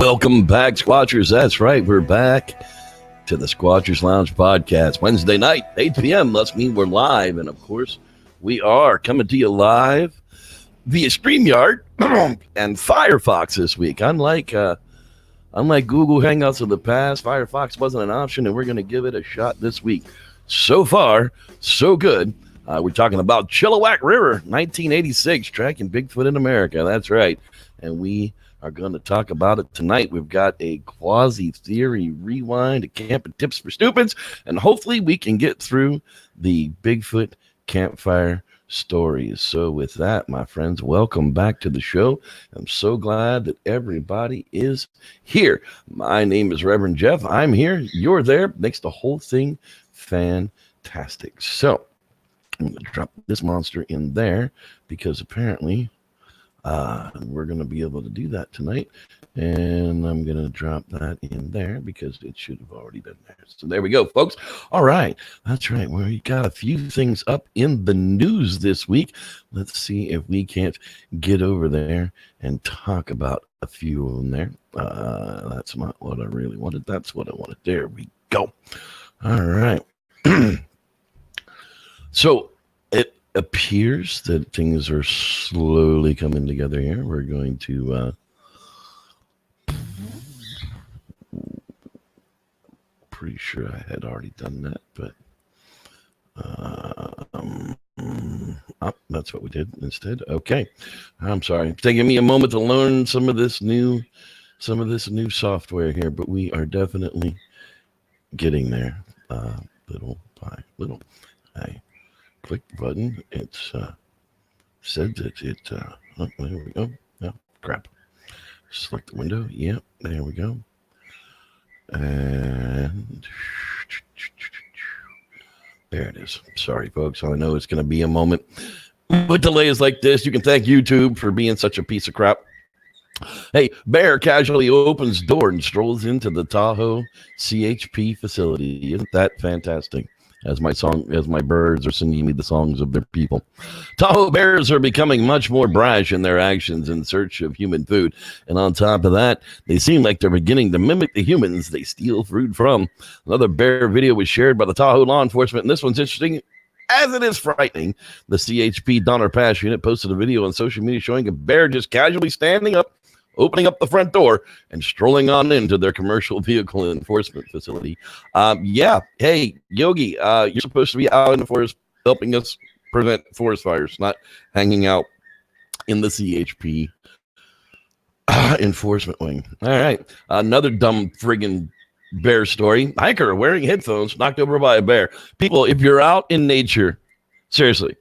Welcome back, Squatchers. That's right. We're back to the Squatchers Lounge podcast. Wednesday night, 8 p.m. Must mean we're live. And, of course, we are coming to you live via StreamYard and Firefox this week. Unlike Google Hangouts of the past, Firefox wasn't an option, and we're going to give it a shot this week. So far, so good. We're talking about Chilliwack River, 1986, tracking Bigfoot in America. That's right. And we are going to talk about it tonight. We've got a Quasi Theory rewind, a camping tips for stupids, and hopefully we can get through the Bigfoot Campfire Stories. So with that, my friends, welcome back to the show. I'm so glad that everybody is here. My name is Reverend Jeff. I'm here. You're there. Makes the whole thing fantastic. So I'm going to drop this monster in there because apparently we're going to be able to do that tonight. And I'm going to drop that in there because it should have already been there. So there we go, folks. All right. That's right. We got a few things up in the news this week. Let's see if we can't get over there and talk about a few of them there. That's not what I really wanted. That's what I wanted. There we go. All right. So it appears that things are slowly coming together here. We're going to pretty sure I had already done that, but that's what we did instead. Okay. I'm sorry. It's taking me a moment to learn some of this new software here, but we are definitely getting there. Little by little. I click the button. It's said that it oh, there we go. Oh, crap. Select the window. Yep, there we go. And there it is. Sorry, folks. I know it's going to be a moment. With delays like this, you can thank YouTube for being such a piece of crap. Hey, bear casually opens door and strolls into the Tahoe CHP facility. Isn't that fantastic? As my birds are singing me the songs of their people. Tahoe Bears are becoming much more brash in their actions in search of human food. And on top of that, they seem like they're beginning to mimic the humans they steal food from. Another bear video was shared by the Tahoe law enforcement, and this one's interesting as it is frightening. The CHP Donner Pass unit posted a video on social media showing a bear just casually standing up, opening up the front door and strolling on into their commercial vehicle enforcement facility. Yeah. Hey, Yogi, you're supposed to be out in the forest helping us prevent forest fires, not hanging out in the CHP enforcement wing. All right. Another dumb friggin' bear story. Hiker wearing headphones knocked over by a bear. People, if you're out in nature, seriously,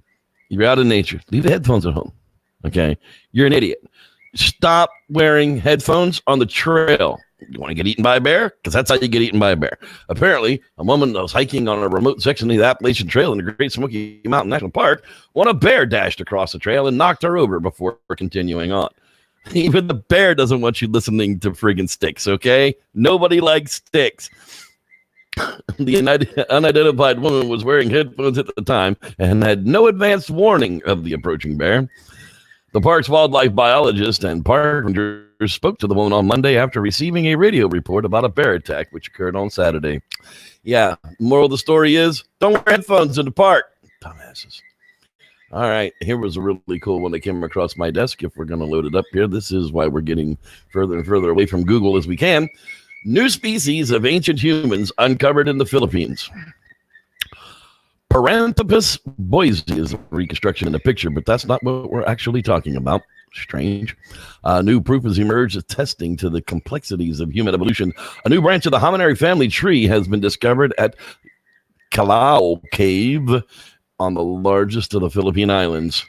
if you're out in nature, leave the headphones at home. Okay. You're an idiot. Stop wearing headphones on the trail. You want to get eaten by a bear? Because that's how you get eaten by a bear. Apparently, a woman was hiking on a remote section of the Appalachian Trail in the Great Smoky Mountain National Park when a bear dashed across the trail and knocked her over before continuing on. Even the bear doesn't want you listening to friggin' sticks, okay? Nobody likes sticks. The unidentified woman was wearing headphones at the time and had no advanced warning of the approaching bear. The park's wildlife biologist and park rangers spoke to the woman on Monday after receiving a radio report about a bear attack, which occurred on Saturday. Yeah, moral of the story is, don't wear headphones in the park. Dumbasses. All right, here was a really cool one that came across my desk. If we're going to load it up here, this is why we're getting further and further away from Google as we can. New species of ancient humans uncovered in the Philippines. Paranthropus boise is a reconstruction in the picture, but that's not what we're actually talking about. Strange. New proof has emerged attesting to the complexities of human evolution. A new branch of the hominary family tree has been discovered at Calao Cave on the largest of the Philippine Islands.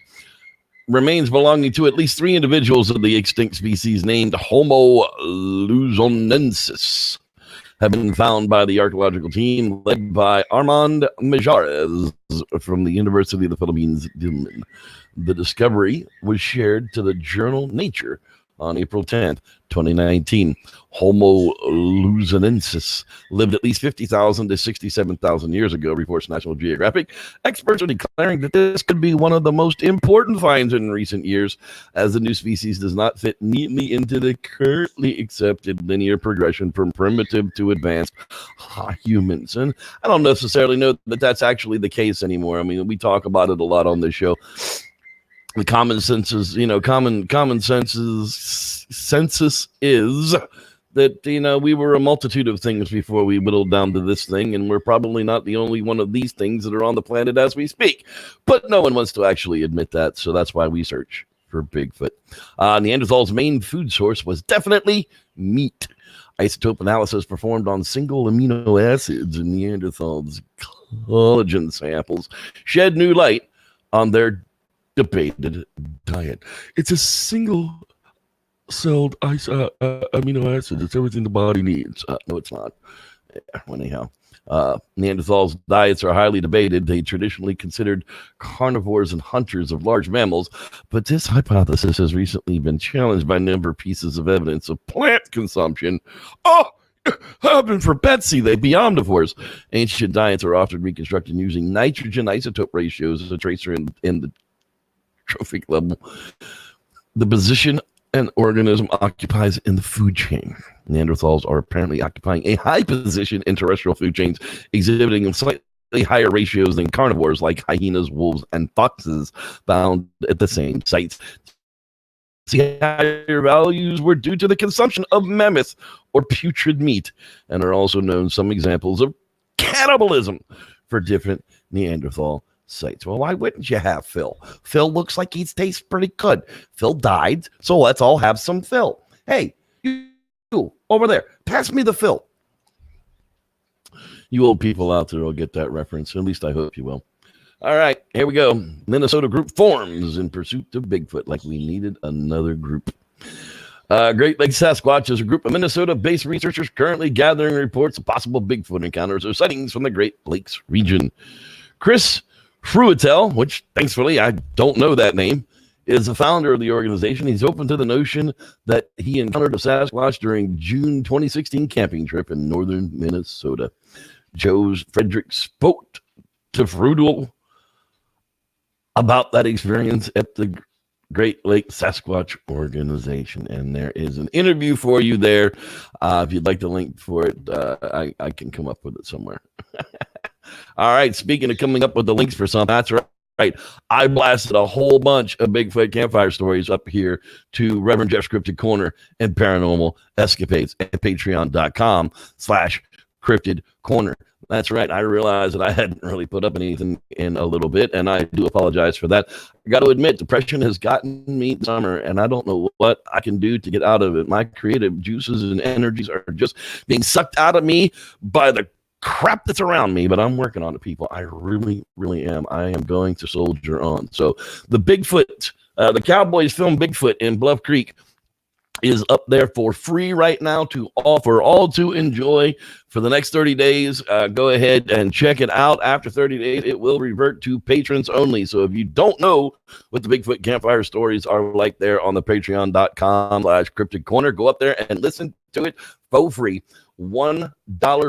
Remains belonging to at least 3 individuals of the extinct species named Homo luzonensis have been found by the archaeological team led by Armand Mejares from the University of the Philippines. The discovery was shared to the journal Nature on April 10th, 2019. Homo luzonensis lived at least 50,000 to 67,000 years ago, reports National Geographic. Experts are declaring that this could be one of the most important finds in recent years, as the new species does not fit neatly into the currently accepted linear progression from primitive to advanced humans. And I don't necessarily know that that's actually the case anymore. I mean, we talk about it a lot on this show. The common census is that, we were a multitude of things before we whittled down to this thing, and we're probably not the only one of these things that are on the planet as we speak. But no one wants to actually admit that, so that's why we search for Bigfoot. Neanderthals' main food source was definitely meat. Isotope analysis performed on single amino acids in Neanderthals' collagen samples shed new light on their debated diet. It's a single-celled amino acid. It's everything the body needs. No, it's not. Yeah, anyhow, Neanderthals' diets are highly debated. They traditionally considered carnivores and hunters of large mammals, but this hypothesis has recently been challenged by a number of pieces of evidence of plant consumption. Oh, heaven for Betsy, they be omnivores. Ancient diets are often reconstructed using nitrogen isotope ratios as a tracer in the trophic level, the position an organism occupies in the food chain. Neanderthals are apparently occupying a high position in terrestrial food chains, exhibiting slightly higher ratios than carnivores like hyenas, wolves, and foxes found at the same sites. The higher values were due to the consumption of mammoth or putrid meat, and are also known some examples of cannibalism for different Neanderthal sites. Well, why wouldn't you have Phil? Phil looks like he tastes pretty good. Phil died, so let's all have some Phil. Hey, you over there, pass me the Phil. You old people out there will get that reference. At least I hope you will. All right, here we go. Minnesota group forms in pursuit of Bigfoot, like we needed another group. Great Lakes Sasquatch is a group of Minnesota-based researchers currently gathering reports of possible Bigfoot encounters or sightings from the Great Lakes region. Chris Fruitel, which thankfully I don't know that name, is the founder of the organization. He's open to the notion that he encountered a Sasquatch during June 2016 camping trip in northern Minnesota. Joe Frederick spoke to Fruitel about that experience at the Great Lake Sasquatch organization, and there is an interview for you there. If you'd like the link for it, I can come up with it somewhere. All right, speaking of coming up with the links for something, that's right. I blasted a whole bunch of Bigfoot campfire stories up here to Reverend Jeff's Cryptid Corner and Paranormal Escapades at patreon.com/Cryptid Corner. That's right. I realized that I hadn't really put up anything in a little bit, and I do apologize for that. I got to admit, depression has gotten me this summer, and I don't know what I can do to get out of it. My creative juices and energies are just being sucked out of me by the crap that's around me, but I'm working on it, people. I really, really am. I am going to soldier on. So the Bigfoot, the Cowboys film Bigfoot in Bluff Creek is up there for free right now to offer all to enjoy for the next 30 days. Go ahead and check it out. After 30 days, it will revert to patrons only. So if you don't know what the Bigfoot campfire stories are like there on the patreon.com/Cryptid Corner, go up there and listen to it for free. $1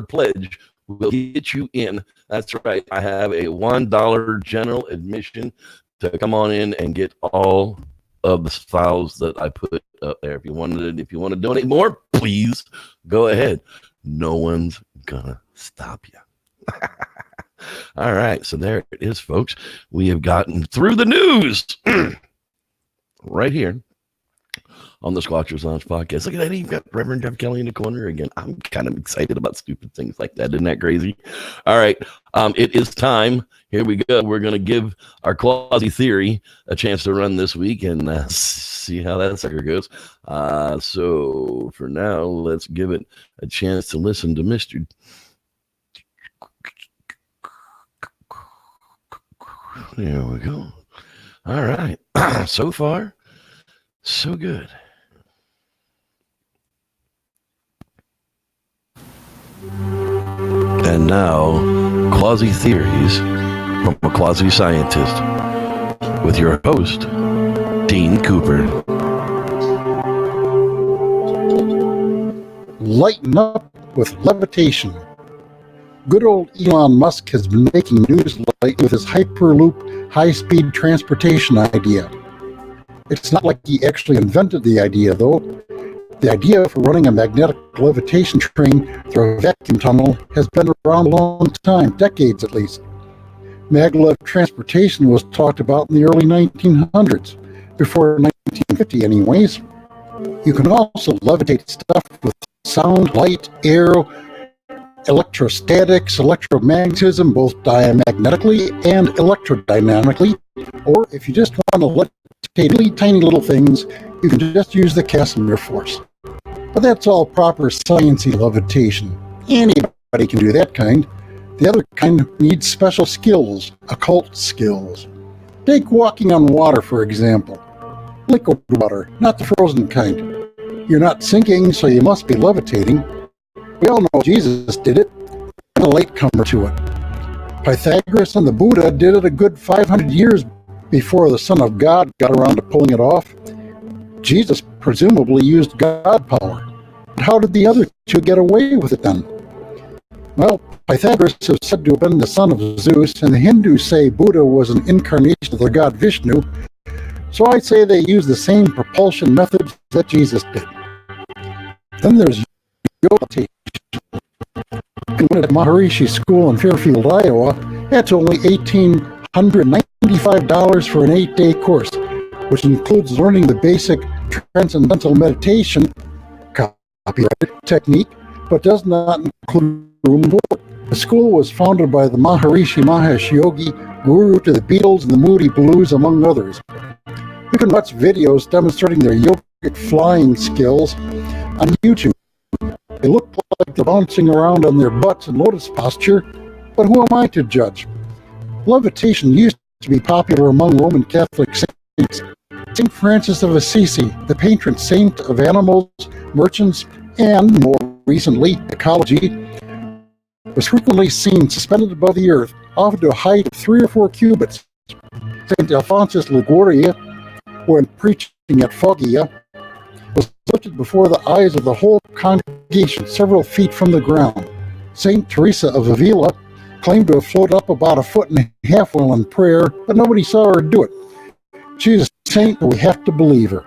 pledge will get you in. That's right. I have a $1 general admission to come on in and get all of the files that I put up there. If you want to donate more, please go ahead. No one's gonna stop you. All right, so there it is, folks. We have gotten through the news right here on the Squatchers Lounge podcast. Look at that. You've got Reverend Jeff Kelly in the corner again. I'm kind of excited about stupid things like that. Isn't that crazy? All right. It is time. Here we go. We're going to give our Quasi Theory a chance to run this week and see how that sucker goes. So for now, let's give it a chance to listen to Mr. There we go. All right. So far, so good. And now, Quasi Theories from a Quasi Scientist with your host, Dean Cooper. lighten up with levitation. Good old Elon Musk has been making news lately with his Hyperloop high-speed transportation idea. It's not like he actually invented the idea, though. The idea for running a magnetic levitation train through a vacuum tunnel has been around a long time, decades at least. Maglev transportation was talked about in the early 1900s, before 1950 anyways. You can also levitate stuff with sound, light, air, electrostatics, electromagnetism, both diamagnetically and electrodynamically. Or if you just want to levitate really tiny little things, you can just use the Casimir force. But that's all proper sciencey levitation. Anybody can do that kind. The other kind needs special skills, occult skills. Take walking on water, for example. Liquid water, not the frozen kind. You're not sinking, so you must be levitating. We all know Jesus did it. I'm a latecomer to it. Pythagoras and the Buddha did it a good 500 years before the Son of God got around to pulling it off. Jesus presumably used God power. But how did the other two get away with it then? Well, Pythagoras is said to have been the son of Zeus, and the Hindus say Buddha was an incarnation of their god Vishnu, so I'd say they used the same propulsion methods that Jesus did. Then there's yoga. Went at Maharishi School in Fairfield, Iowa. That's only $1,895 for an 8-day course, which includes learning the basic transcendental meditation copyrighted technique, but does not include room and board. The school was founded by the Maharishi Mahesh Yogi, guru to the Beatles and the Moody Blues, among others. You can watch videos demonstrating their yogic flying skills on YouTube. They look like they're bouncing around on their butts in lotus posture, but who am I to judge? Levitation used to be popular among Roman Catholic saints. St. Francis of Assisi, the patron saint of animals, merchants, and, more recently, ecology, was frequently seen suspended above the earth, often to a height of 3 or 4 cubits. St. Alphonsus Liguria, when preaching at Foggia, was lifted before the eyes of the whole congregation several feet from the ground. St. Teresa of Avila claimed to have floated up about 1.5 feet while in prayer, but nobody saw her do it. She's a saint, but we have to believe her.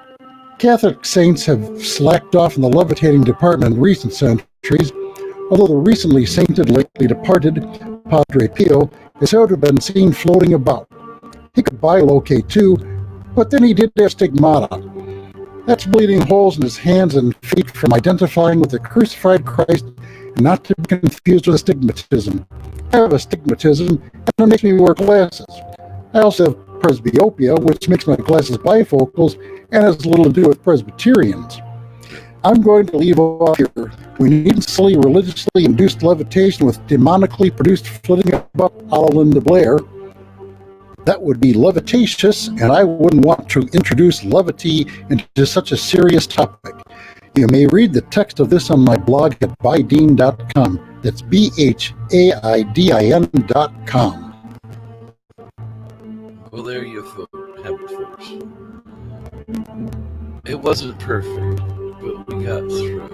Catholic saints have slacked off in the levitating department in recent centuries, although the recently sainted, lately departed Padre Pio is said to have been seen floating about. He could bilocate too, but then he did have stigmata. That's bleeding holes in his hands and feet from identifying with the crucified Christ, and not to be confused with astigmatism. I have astigmatism, and it makes me wear glasses. I also have presbyopia, which makes my glasses bifocals, and has little to do with Presbyterians. I'm going to leave off here. We need silly religiously induced levitation with demonically produced flitting about a la Linda Blair. That would be levitatious, and I wouldn't want to introduce levity into such a serious topic. You may read the text of this on my blog at bhaidin.com. That's BHAIDIN.com. Well, there you have it, folks. It wasn't perfect, but we got through it.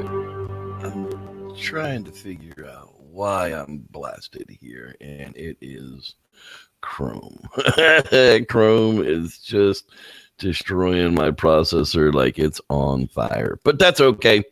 I'm trying to figure out why I'm blasted here, and it is Chrome. Chrome is just destroying my processor like it's on fire. But that's okay.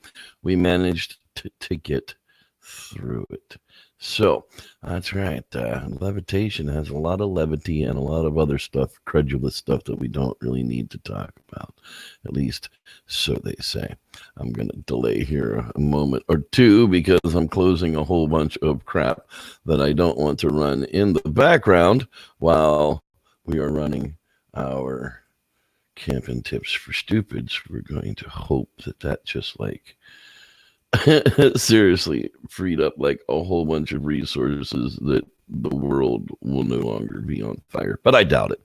We managed to get through it. So that's right. Levitation has a lot of levity and a lot of other stuff, credulous stuff that we don't really need to talk about. At least so they say. I'm going to delay here a moment or two because I'm closing a whole bunch of crap that I don't want to run in the background while we are running our camping tips for stupids. We're going to hope that just like seriously freed up like a whole bunch of resources that the world will no longer be on fire. But I doubt it.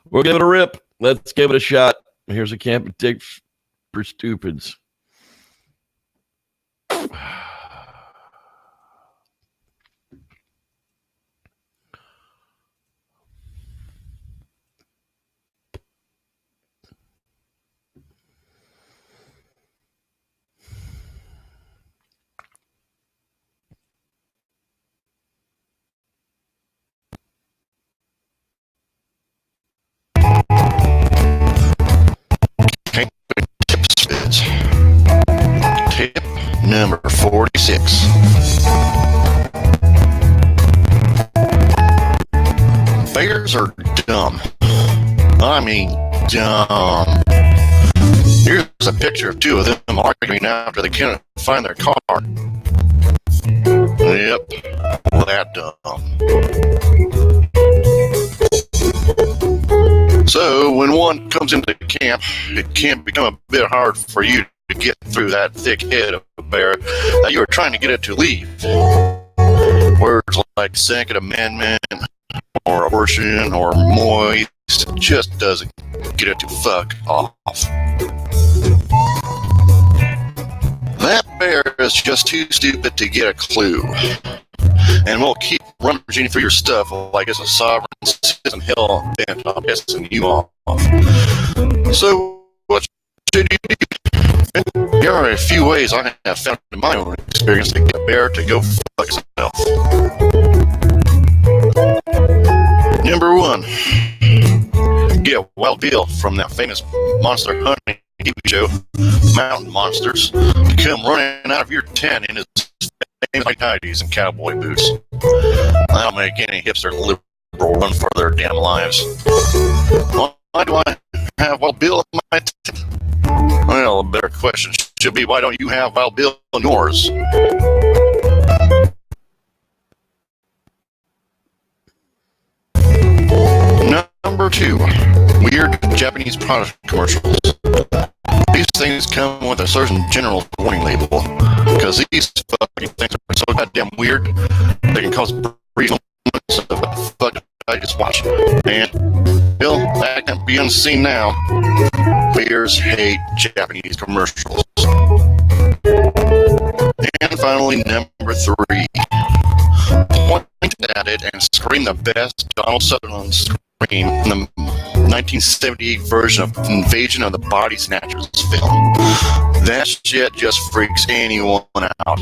We'll give it a rip. Let's give it a shot. Here's a camping tip for stupids. Bears are dumb. I mean, dumb. Here's a picture of two of them arguing after they couldn't find their car. Yep, that dumb. So, when one comes into camp, it can become a bit hard for you to get through that thick head of a bear that you are trying to get it to leave. Words like Second Amendment, or abortion, or moist just doesn't get it to fuck off. That bear is just too stupid to get a clue, and will keep rummaging through your stuff like it's a sovereign citizen hell bent on pissing you off. So, what should you do? There are a few ways I have found in my own experience to get a bear to go fuck itself. Number 1, get Wild Bill from that famous monster hunting TV show, Mountain Monsters, to come running out of your tent in his famous white nighties and cowboy boots. That'll make any hipster liberal run for their damn lives. Why do I have Wild Bill in my tent? Well, a better question should be, why don't you have Wild Bill in yours? Number 2, weird Japanese product commercials. These things come with a certain general warning label, because these fucking things are so goddamn weird, they can cause brief moments of what the fuck did I just watch. And, Bill, that can be unseen now. Bears hate Japanese commercials. And finally, number 3, point at it and scream the best Donald Sutherland scream in the 1978 version of Invasion of the Body Snatchers film. That shit just freaks anyone out.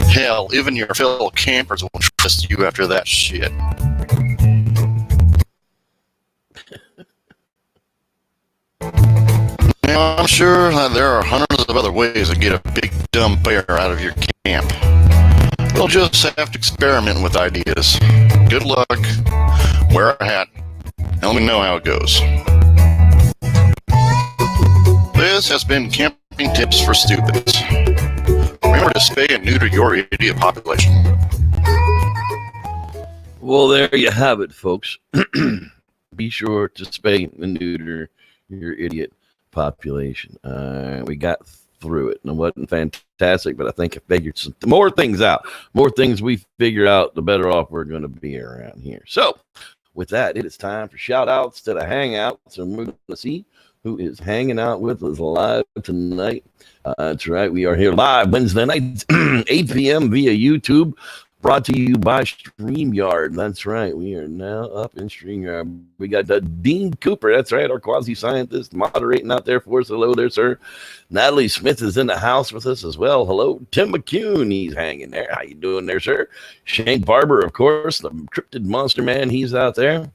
Hell, even your fellow campers won't trust you after that shit. Now, I'm sure that there are hundreds of other ways to get a big dumb bear out of your camp. You'll just have to experiment with ideas. Good luck, wear a hat, and let me know how it goes. This has been Camping Tips for Stupids. Remember to spay and neuter your idiot population. Well, there you have it, folks. Be sure to spay and neuter your idiot population. We got through it, and it wasn't fantastic, but I think I figured some more things out. More things we figure out, the better off we're going to be around here. So, with that, it is time for shout outs to the Hangout. So we're going to see who is hanging out with us live tonight. That's right. We are here live Wednesday nights, 8 p.m. via YouTube, brought to you by StreamYard. That's right. We are now up in StreamYard. We got Dean Cooper. That's right. Our quasi scientist moderating out there for us. Hello there, sir. Natalie Smith is in the house with us as well. Hello. Tim McCune. He's hanging there. How you doing there, sir? Shane Barber, of course, the cryptid monster man. He's out there.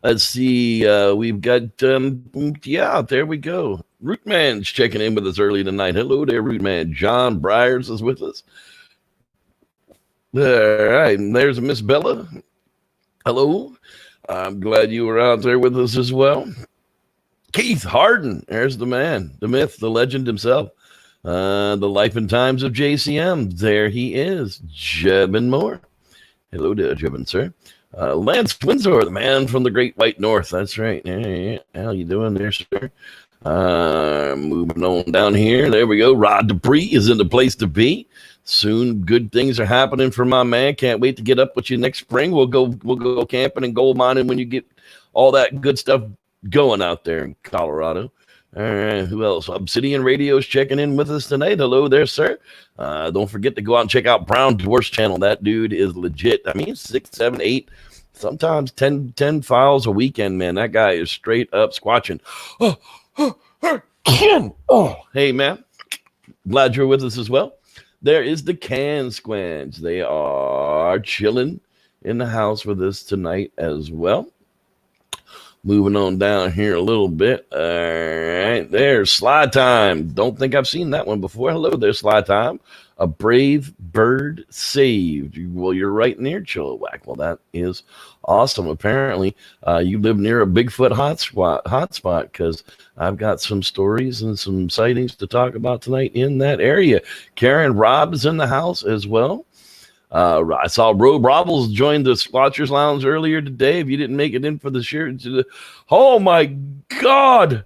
Let's see. We've got, there we go. Rootman's checking in with us early tonight. Hello there, Rootman. John Briers is with us. All right, and there's Miss Bella. Hello. I'm glad you were out there with us as well. Keith Harden, there's the man, the myth, the legend himself. The life and times of JCM. There he is, Jebin Moore. Hello there, Jebin, sir. Lance Windsor, the man from the Great White North. That's right. Yeah. How you doing there, sir? Moving on down here. There we go. Rod Dupree is in the place to be. Soon, good things are happening for my man. Can't wait to get up with you next spring. We'll go camping and gold mining when you get all that good stuff going out there in Colorado. All right, who else? Obsidian Radio is checking in with us tonight. Hello there, sir. Don't forget to go out and check out Brown Dwarf's channel. That dude is legit. I mean, 6, 7, 8, sometimes 10 files a weekend, man. That guy is straight up squatching. Hey, man. Glad you're with us as well. There is the Can Squanch. They are chilling in the house with us tonight as well. Moving on down here a little bit. All right, there's Slide Time. Don't think I've seen that one before. Hello there, Slide Time. A brave bird saved. Well, you're right near Chilliwack. Well, that is awesome. Apparently, you live near a Bigfoot hotspot, because I've got some stories and some sightings to talk about tonight in that area. Karen Robb is in the house as well. I saw Roe Brobbles join the Squatchers Lounge earlier today. If you didn't make it in for the share, oh my God,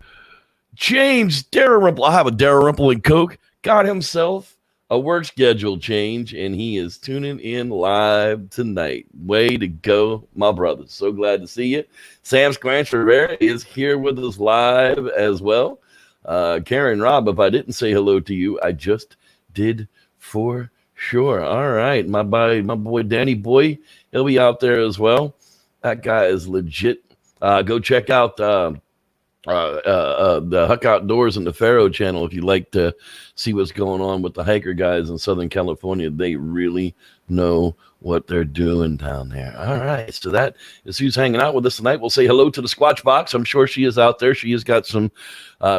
James Dalrymple. I have a Dalrymple and Coke. Got himself a work schedule change, and he is tuning in live tonight. Way to go, my brother. So glad to see you. Sam Scranch Rivera is here with us live as well. Karen Robb, if I didn't say hello to you, I just did for sure. All right. My boy, Danny Boy, he'll be out there as well. That guy is legit. Go check out the Huck Outdoors and the Pharaoh channel if you like to see what's going on with the hiker guys in Southern California. They really know what they're doing down there. All right, so that is who's hanging out with us tonight. We'll say hello to the Squatch Box. I'm sure she is out there. She has got some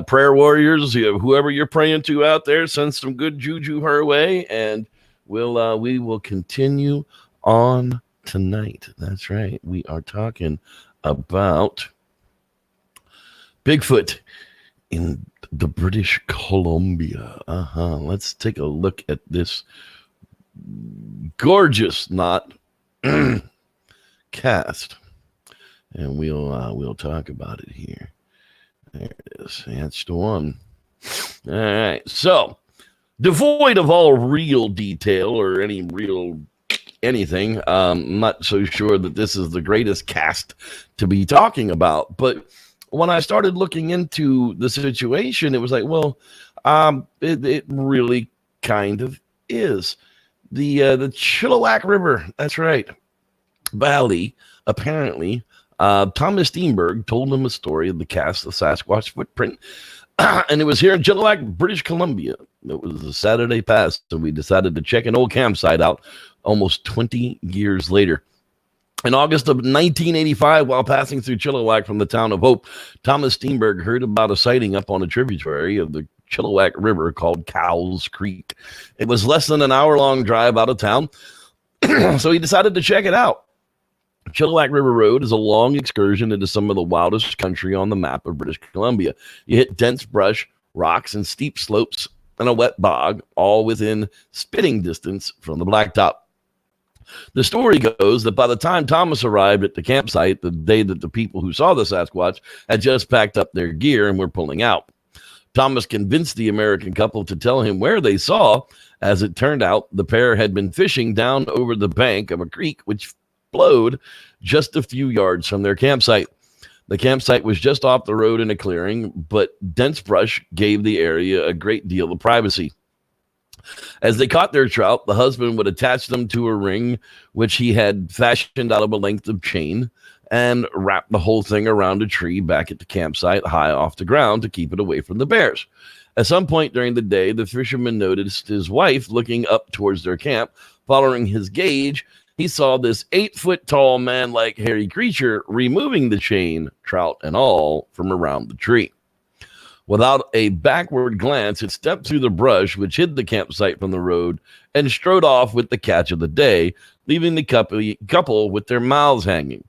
prayer warriors. Whoever you're praying to out there, send some good juju her way, and we will continue on tonight. That's right. We are talking about Bigfoot in the British Columbia. Let's take a look at this gorgeous knot cast, and we'll talk about it here. There it is. That's the one. All right. So, devoid of all real detail or any real anything, I'm not so sure that this is the greatest cast to be talking about, but when I started looking into the situation, it was like, well, it really kind of is. The Chilliwack River, that's right, Valley, apparently, Thomas Steenberg told him a story of the cast of Sasquatch footprint, and it was here in Chilliwack, British Columbia. It was a Saturday past, so we decided to check an old campsite out almost 20 years later. In August of 1985, while passing through Chilliwack from the town of Hope, Thomas Steenberg heard about a sighting up on a tributary of the Chilliwack River called Cowles Creek. It was less than an hour-long drive out of town, so he decided to check it out. Chilliwack River Road is a long excursion into some of the wildest country on the map of British Columbia. You hit dense brush, rocks, and steep slopes, and a wet bog, all within spitting distance from the blacktop. The story goes that by the time Thomas arrived at the campsite, the day that the people who saw the Sasquatch had just packed up their gear and were pulling out. Thomas convinced the American couple to tell him where they saw. As it turned out, the pair had been fishing down over the bank of a creek which flowed just a few yards from their campsite. The campsite was just off the road in a clearing, but dense brush gave the area a great deal of privacy. As they caught their trout, the husband would attach them to a ring, which he had fashioned out of a length of chain, and wrap the whole thing around a tree back at the campsite high off the ground to keep it away from the bears. At some point during the day, the fisherman noticed his wife looking up towards their camp. Following his gaze, he saw this 8-foot-tall man-like hairy creature removing the chain, trout and all, from around the tree. Without a backward glance, it stepped through the brush, which hid the campsite from the road, and strode off with the catch of the day, leaving the couple with their mouths hanging.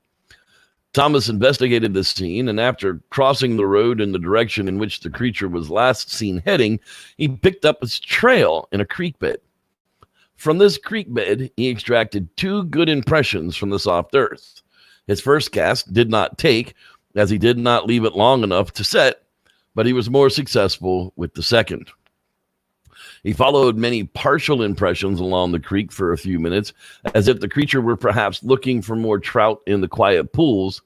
Thomas investigated the scene, and after crossing the road in the direction in which the creature was last seen heading, he picked up its trail in a creek bed. From this creek bed, he extracted 2 good impressions from the soft earth. His first cast did not take, as he did not leave it long enough to set, but he was more successful with the second. He followed many partial impressions along the creek for a few minutes, as if the creature were perhaps looking for more trout in the quiet pools.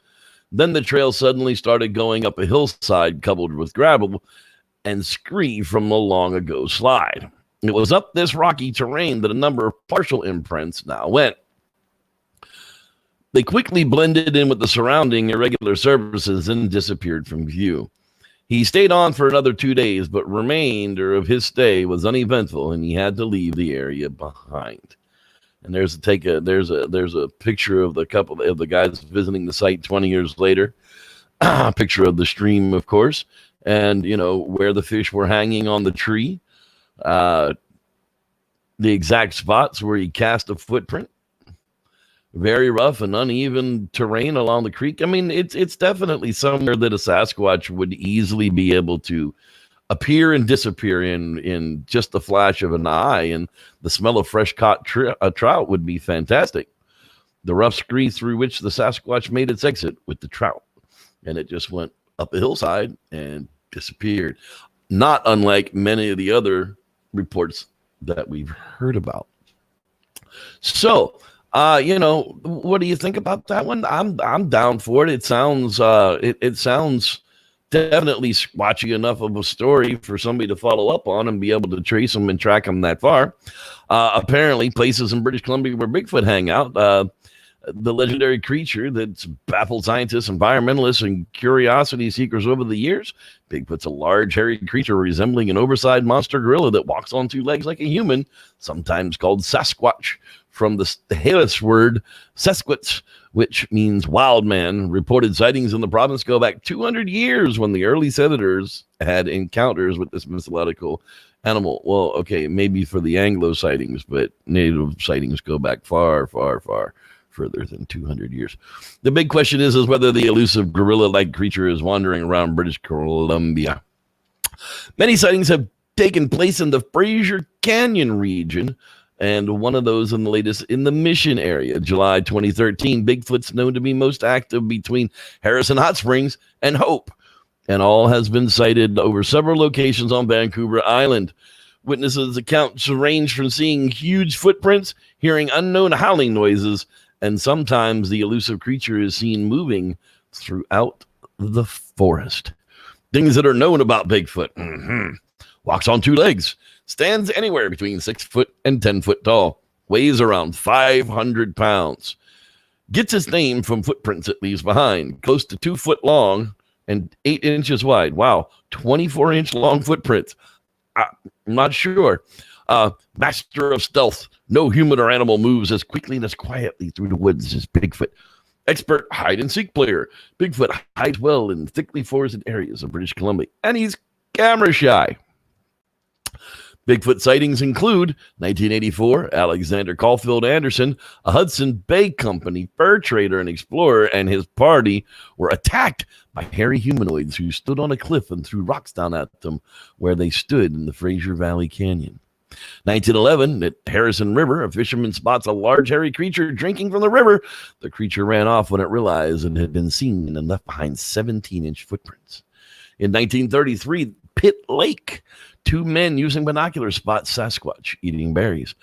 Then the trail suddenly started going up a hillside covered with gravel and scree from a long-ago slide. It was up this rocky terrain that a number of partial imprints now went. They quickly blended in with the surrounding irregular surfaces and disappeared from view. He stayed on for another 2 days, but remainder of his stay was uneventful, and he had to leave the area behind. And there's a picture of the couple of the guys visiting the site 20 years later. A picture of the stream, of course, and where the fish were hanging on the tree. The exact spots where he cast a footprint. Very rough and uneven terrain along the creek. I mean, it's definitely somewhere that a Sasquatch would easily be able to appear and disappear in just the flash of an eye, and the smell of fresh caught trout would be fantastic. The rough scree through which the Sasquatch made its exit with the trout, and it just went up a hillside and disappeared. Not unlike many of the other reports that we've heard about. So, what do you think about that one? I'm down for it. It sounds it sounds definitely squatchy enough of a story for somebody to follow up on and be able to trace them and track them that far. Apparently, places in British Columbia where Bigfoot hang out. The legendary creature that's baffled scientists, environmentalists, and curiosity seekers over the years. Bigfoot's a large, hairy creature resembling an oversized monster gorilla that walks on two legs like a human, sometimes called Sasquatch, from the Halish word Sasquatch, which means wild man. Reported sightings in the province go back 200 years when the early settlers had encounters with this mythological animal. Well, okay, maybe for the Anglo sightings, but native sightings go back far, far, far further than 200 years. The big question is whether the elusive gorilla-like creature is wandering around British Columbia. Many sightings have taken place in the Fraser Canyon region, and one of those in the latest in the Mission area. July 2013, Bigfoot's known to be most active between Harrison Hot Springs and Hope, and all has been sighted over several locations on Vancouver Island. Witnesses' accounts range from seeing huge footprints, hearing unknown howling noises, and sometimes the elusive creature is seen moving throughout the forest. Things that are known about Bigfoot. Walks on two legs. Stands anywhere between 6 foot and 10 foot tall. Weighs around 500 pounds. Gets its name from footprints it leaves behind. Close to 2 foot long and 8 inches wide. Wow, 24-inch long footprints. I'm not sure. Master of stealth. No human or animal moves as quickly and as quietly through the woods as Bigfoot. Expert hide-and-seek player. Bigfoot hides well in thickly forested areas of British Columbia. And he's camera shy. Bigfoot sightings include 1984, Alexander Caulfield Anderson, a Hudson Bay Company fur trader and explorer, and his party were attacked by hairy humanoids who stood on a cliff and threw rocks down at them where they stood in the Fraser Valley Canyon. 1911, at Harrison River, a fisherman spots a large hairy creature drinking from the river. The creature ran off when it realized it had been seen and left behind 17-inch footprints. In 1933, Pitt Lake, 2 men using binoculars spot Sasquatch eating berries.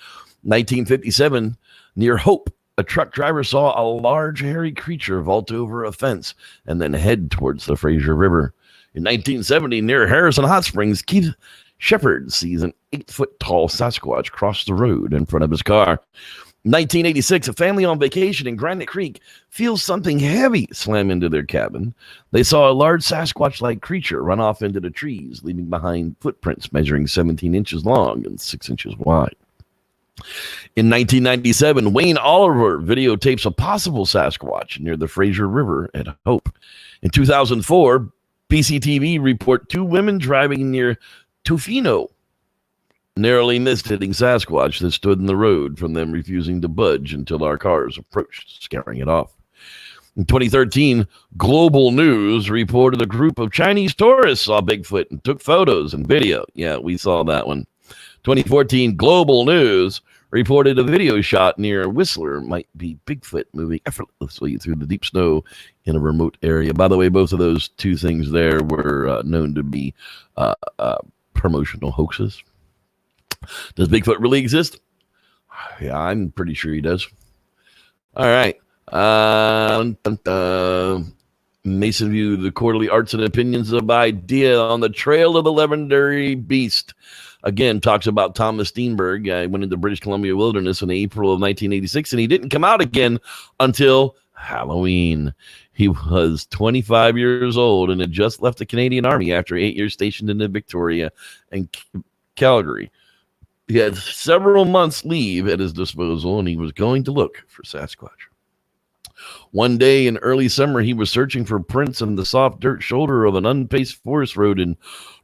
1957, near Hope, a truck driver saw a large hairy creature vault over a fence and then head towards the Fraser River. In 1970, near Harrison Hot Springs, Keith Shepard sees an 8-foot-tall Sasquatch cross the road in front of his car. 1986, a family on vacation in Granite Creek feels something heavy slam into their cabin. They saw a large Sasquatch-like creature run off into the trees, leaving behind footprints measuring 17 inches long and 6 inches wide. In 1997, Wayne Oliver videotapes a possible Sasquatch near the Fraser River at Hope. In 2004, PCTV report 2 women driving near Tofino narrowly missed hitting Sasquatch that stood in the road from them refusing to budge until our cars approached, scaring it off. In 2013, Global News reported a group of Chinese tourists saw Bigfoot and took photos and video. Yeah, we saw that one. 2014, Global News reported a video shot near Whistler might be Bigfoot moving effortlessly through the deep snow in a remote area. By the way, both of those 2 things there were known to be promotional hoaxes. Does Bigfoot really exist? Yeah, I'm pretty sure he does. All right. Mason View, the quarterly arts and opinions of idea on the trail of the legendary beast. Again, talks about Thomas Steenberg. I went into British Columbia wilderness in April of 1986, and he didn't come out again until Halloween. He was 25 years old and had just left the Canadian Army after 8 years stationed in Victoria and Calgary. He had several months leave at his disposal, and he was going to look for Sasquatch. One day in early summer, he was searching for prints in the soft dirt shoulder of an unpaved forest road in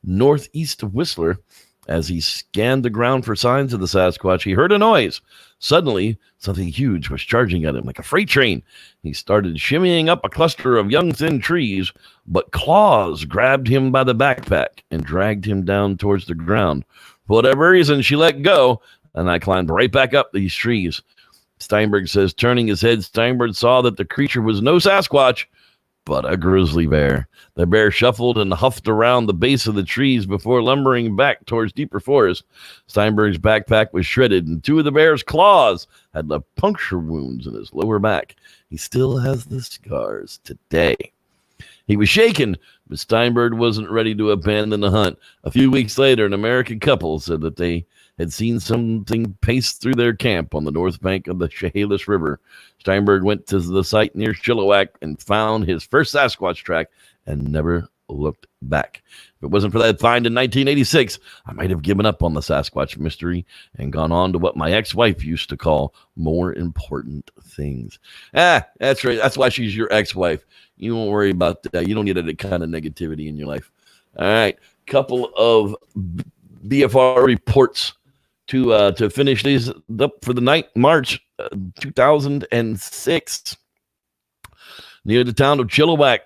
northeast of Whistler. As he scanned the ground for signs of the Sasquatch, he heard a noise. Suddenly, something huge was charging at him like a freight train. He started shimmying up a cluster of young, thin trees, but claws grabbed him by the backpack and dragged him down towards the ground. For whatever reason, she let go, and I climbed right back up these trees. Steinberg says, turning his head, Steinberg saw that the creature was no Sasquatch, but a grizzly bear. The bear shuffled and huffed around the base of the trees before lumbering back towards deeper forest. Steinberg's backpack was shredded, and 2 of the bear's claws had left puncture wounds in his lower back. He still has the scars today. He was shaken, but Steinberg wasn't ready to abandon the hunt. A few weeks later, an American couple said that they had seen something pace through their camp on the north bank of the Chehalis River. Steinberg went to the site near Chilliwack and found his first Sasquatch track and never looked back. If it wasn't for that find in 1986, I might have given up on the Sasquatch mystery and gone on to what my ex-wife used to call more important things. That's right. That's why she's your ex-wife. You won't worry about that. You don't need that kind of negativity in your life. All right. Couple of BFR reports to finish these up for the night. March 2006. Near the town of Chilliwack,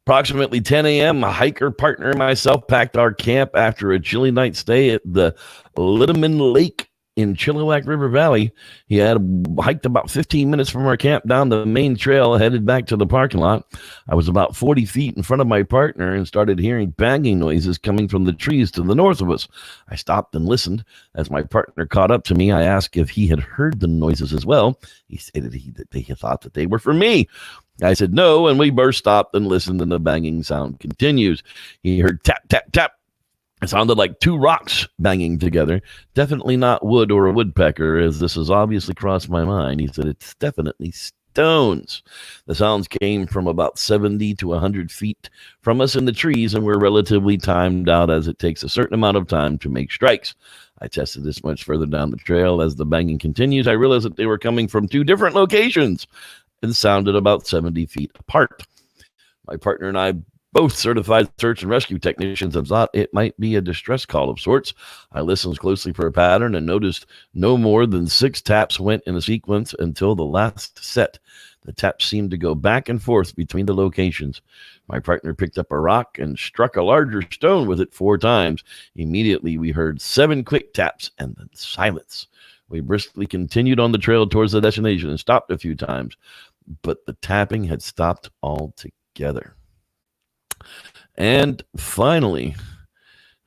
approximately 10 a.m., a hiker partner and myself packed our camp after a chilly night stay at the Lindeman Lake in Chilliwack River Valley. He had hiked about 15 minutes from our camp down the main trail, headed back to the parking lot. I was about 40 feet in front of my partner and started hearing banging noises coming from the trees to the north of us. I stopped and listened. As my partner caught up to me, I asked if he had heard the noises as well. He stated that he thought that they were for me. I said no, and we both stopped and listened, and the banging sound continues. He heard tap, tap, tap. It sounded like 2 rocks banging together. Definitely not wood or a woodpecker, as this has obviously crossed my mind. He said it's definitely stones. The sounds came from about 70 to 100 feet from us in the trees, and were relatively timed out, as it takes a certain amount of time to make strikes. I tested this much further down the trail. As the banging continues, I realized that they were coming from 2 different locations and sounded about 70 feet apart. My partner and I, both certified search and rescue technicians, have thought it might be a distress call of sorts. I listened closely for a pattern and noticed no more than 6 taps went in a sequence until the last set. The taps seemed to go back and forth between the locations. My partner picked up a rock and struck a larger stone with it 4 times. Immediately, we heard 7 quick taps and then silence. We briskly continued on the trail towards the destination and stopped a few times, but the tapping had stopped altogether. And finally,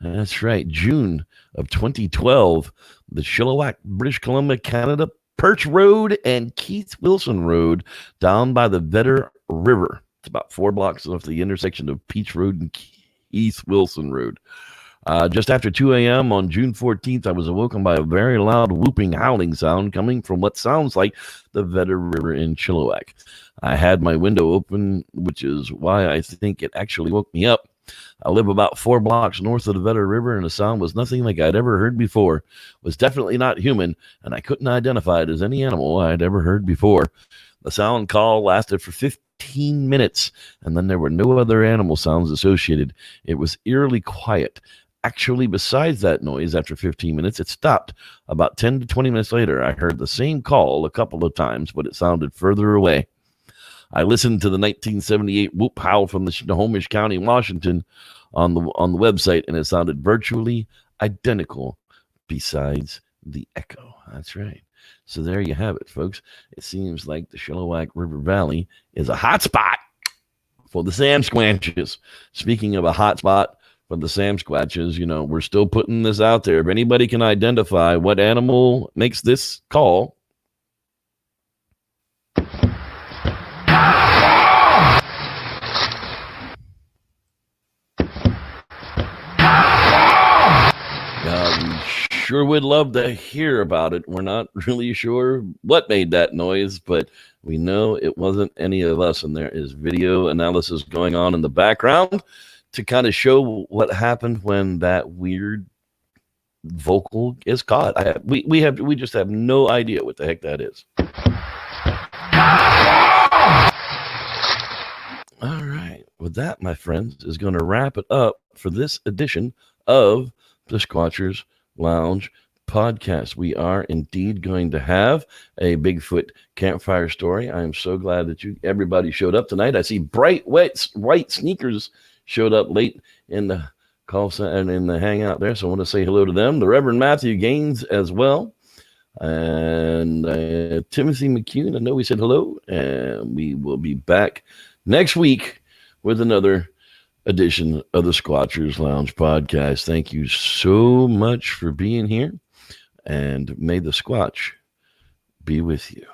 that's right, June of 2012, the Chilliwack, British Columbia, Canada, Perch Road and Keith Wilson Road down by the Vedder River. It's about 4 blocks off the intersection of Peach Road and Keith Wilson Road. Just after 2 a.m. on June 14th, I was awoken by a very loud whooping, howling sound coming from what sounds like the Vedder River in Chilliwack. I had my window open, which is why I think it actually woke me up. I live about 4 blocks north of the Vedder River, and the sound was nothing like I'd ever heard before. It was definitely not human, and I couldn't identify it as any animal I'd ever heard before. The sound call lasted for 15 minutes, and then there were no other animal sounds associated. It was eerily quiet. Actually, besides that noise, after 15 minutes, it stopped. About 10 to 20 minutes later, I heard the same call a couple of times, but it sounded further away. I listened to the 1978 whoop howl from the Snohomish County, Washington, on the website, and it sounded virtually identical besides the echo. That's right. So there you have it, folks. It seems like the Chilliwack River Valley is a hot spot for the Sasquatches. Speaking of a hot spot for the Sasquatches, you know, we're still putting this out there. If anybody can identify what animal makes this call, we sure would love to hear about it. We're not really sure what made that noise, but we know it wasn't any of us, and there is video analysis going on in the background to kind of show what happened when that weird vocal is caught. We just have no idea what the heck that is. that, my friends, is going to wrap it up for this edition of the Squatchers Lounge podcast. We are indeed going to have a Bigfoot campfire story. I am so glad that everybody showed up tonight. I see bright white sneakers showed up late in the call center and in the hangout there, so I want to say hello to them. The Reverend Matthew Gaines as well, and Timothy McCune. I know we said hello, and we will be back next week with another edition of the Squatchers Lounge podcast. Thank you so much for being here, and may the Squatch be with you.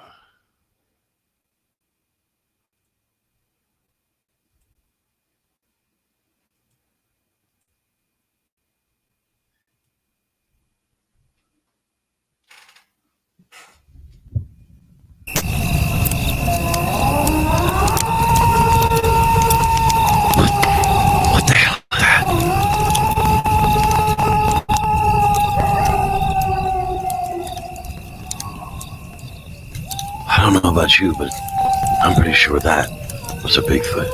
I don't know about you, but I'm pretty sure that was a Bigfoot.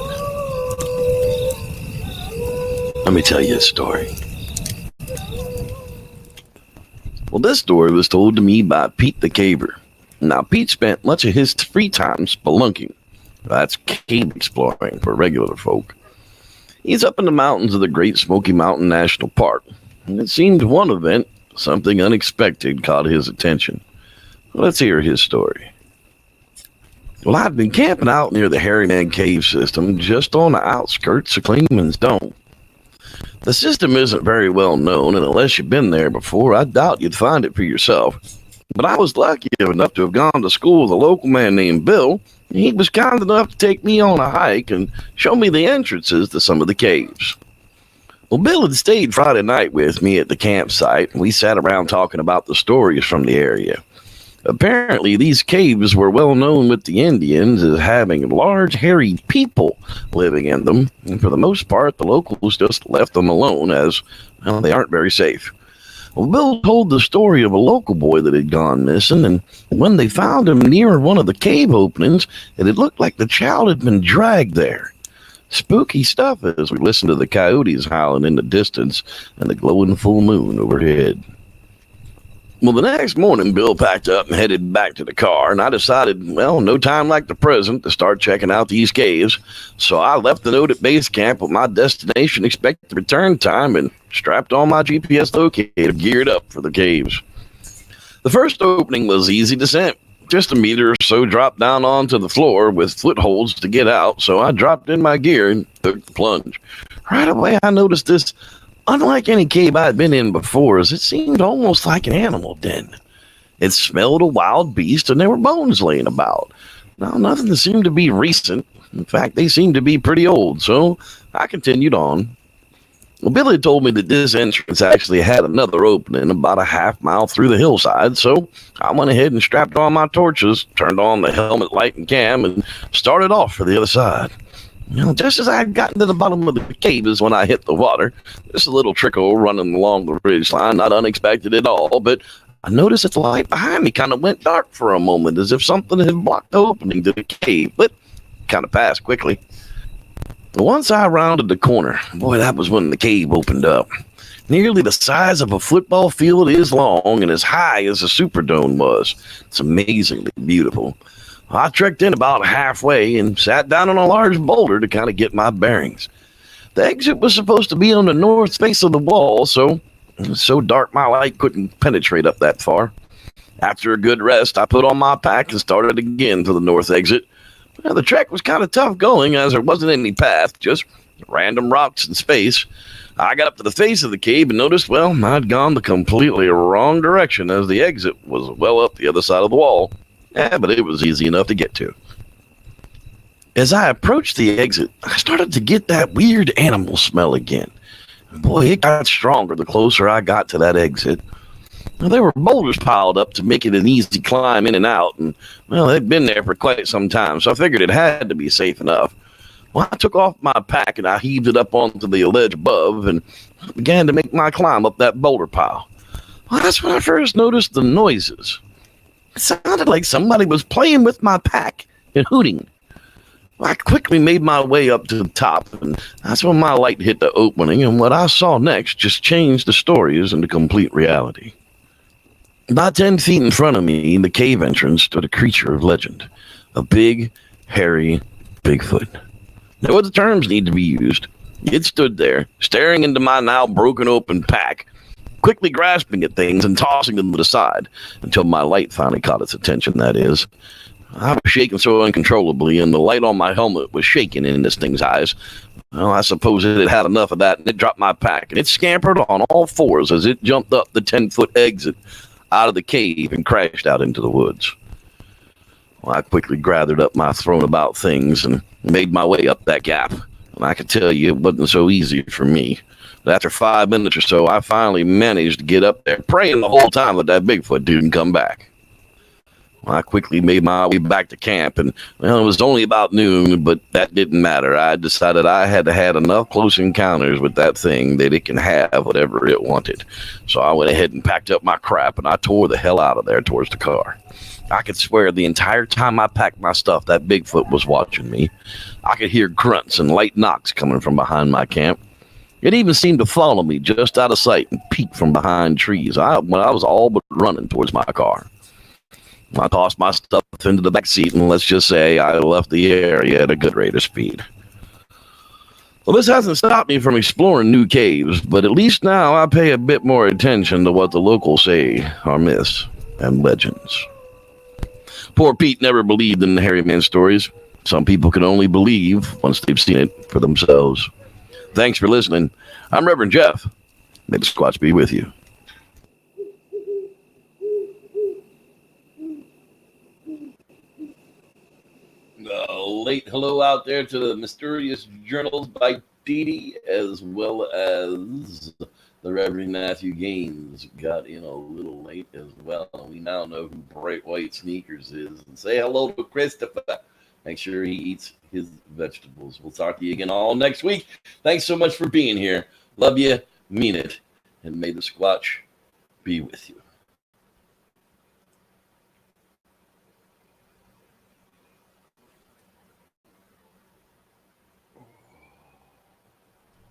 Let me tell you a story. Well, this story was told to me by Pete the Caver. Now, Pete spent much of his free time spelunking. That's cave exploring for regular folk. He's up in the mountains of the Great Smoky Mountain National Park, and it seemed one event, something unexpected, caught his attention. Let's hear his story. Well, I've been camping out near the Harryman Cave system, just on the outskirts of Clingman's Dome. The system isn't very well known, and unless you've been there before, I doubt you'd find it for yourself. But I was lucky enough to have gone to school with a local man named Bill, and he was kind enough to take me on a hike and show me the entrances to some of the caves. Well, Bill had stayed Friday night with me at the campsite, and we sat around talking about the stories from the area. Apparently, these caves were well known with the Indians as having large, hairy people living in them, and for the most part, the locals just left them alone as, well, they aren't very safe. Well, Bill told the story of a local boy that had gone missing, and when they found him near one of the cave openings, it had looked like the child had been dragged there. Spooky stuff as we listened to the coyotes howling in the distance and the glowing full moon overhead. Well, the next morning, Bill packed up and headed back to the car, and I decided, well, no time like the present to start checking out these caves. So I left the note at base camp with my destination expected return time and strapped on my GPS locator, geared up for the caves. The first opening was easy descent, just a meter or so dropped down onto the floor with footholds to get out, so I dropped in my gear and took the plunge. Right away, I noticed this. Unlike any cave I'd been in before, as it seemed almost like an animal den. It smelled a wild beast, and there were bones laying about. Now, nothing that seemed to be recent. In fact, they seemed to be pretty old, so I continued on. Well, Billy told me that this entrance actually had another opening about a half mile through the hillside, so I went ahead and strapped on my torches, turned on the helmet light and cam, and started off for the other side. Just as I had gotten to the bottom of the cave is when I hit the water. Just a little trickle running along the ridge line, not unexpected at all, but I noticed that the light behind me kind of went dark for a moment, as if something had blocked the opening to the cave, but kind of passed quickly. Once I rounded the corner, boy, that was when the cave opened up. Nearly the size of a football field is long and as high as a Superdome was. It's amazingly beautiful. I trekked in about halfway and sat down on a large boulder to kind of get my bearings. The exit was supposed to be on the north face of the wall, so it was so dark my light couldn't penetrate up that far. After a good rest, I put on my pack and started again to the north exit. The trek was kind of tough going, as there wasn't any path, just random rocks and space. I got up to the face of the cave and noticed, well, I'd gone the completely wrong direction, as the exit was well up the other side of the wall. But it was easy enough to get to. As I approached the exit, I started to get that weird animal smell again. Boy, it got stronger the closer I got to that exit. Now, there were boulders piled up to make it an easy climb in and out, and, well, they'd been there for quite some time, so I figured it had to be safe enough. Well, I took off my pack and I heaved it up onto the ledge above and began to make my climb up that boulder pile. Well, that's when I first noticed the noises. It sounded like somebody was playing with my pack and hooting. I quickly made my way up to the top, and that's when my light hit the opening, and what I saw next just changed the stories into complete reality. About 10 feet in front of me, in the cave entrance, stood a creature of legend. A big, hairy Bigfoot. No other terms need to be used. It stood there, staring into my now broken open pack, quickly grasping at things and tossing them to the side, until my light finally caught its attention, that is. I was shaking so uncontrollably, and the light on my helmet was shaking in this thing's eyes. Well, I suppose it had had enough of that, and it dropped my pack, and it scampered on all fours as it jumped up the 10-foot exit out of the cave and crashed out into the woods. Well, I quickly gathered up my thrown about things and made my way up that gap. And I can tell you it wasn't so easy for me. But after 5 minutes or so, I finally managed to get up there, praying the whole time that Bigfoot didn't come back. I quickly made my way back to camp, and well, it was only about noon, but that didn't matter. I decided I had had enough close encounters with that thing that it can have whatever it wanted. So I went ahead and packed up my crap, and I tore the hell out of there towards the car. I could swear the entire time I packed my stuff, that Bigfoot was watching me. I could hear grunts and light knocks coming from behind my camp. It even seemed to follow me just out of sight and peek from behind trees when I was all but running towards my car. I tossed my stuff into the back seat, and let's just say I left the area at a good rate of speed. Well, this hasn't stopped me from exploring new caves, but at least now I pay a bit more attention to what the locals say are myths and legends. Poor Pete never believed in the hairy man stories. Some people can only believe once they've seen it for themselves. Thanks for listening. I'm Reverend Jeff. May the Squatch be with you. Late hello out there to the Mysterious Journals by Dee, as well as the Reverend Matthew Gaines got in a little late as well. We now know who Bright White Sneakers is. And say hello to Christopher. Make sure he eats his vegetables. We'll talk to you again all next week. Thanks so much for being here. Love you, mean it, and may the Squatch be with you.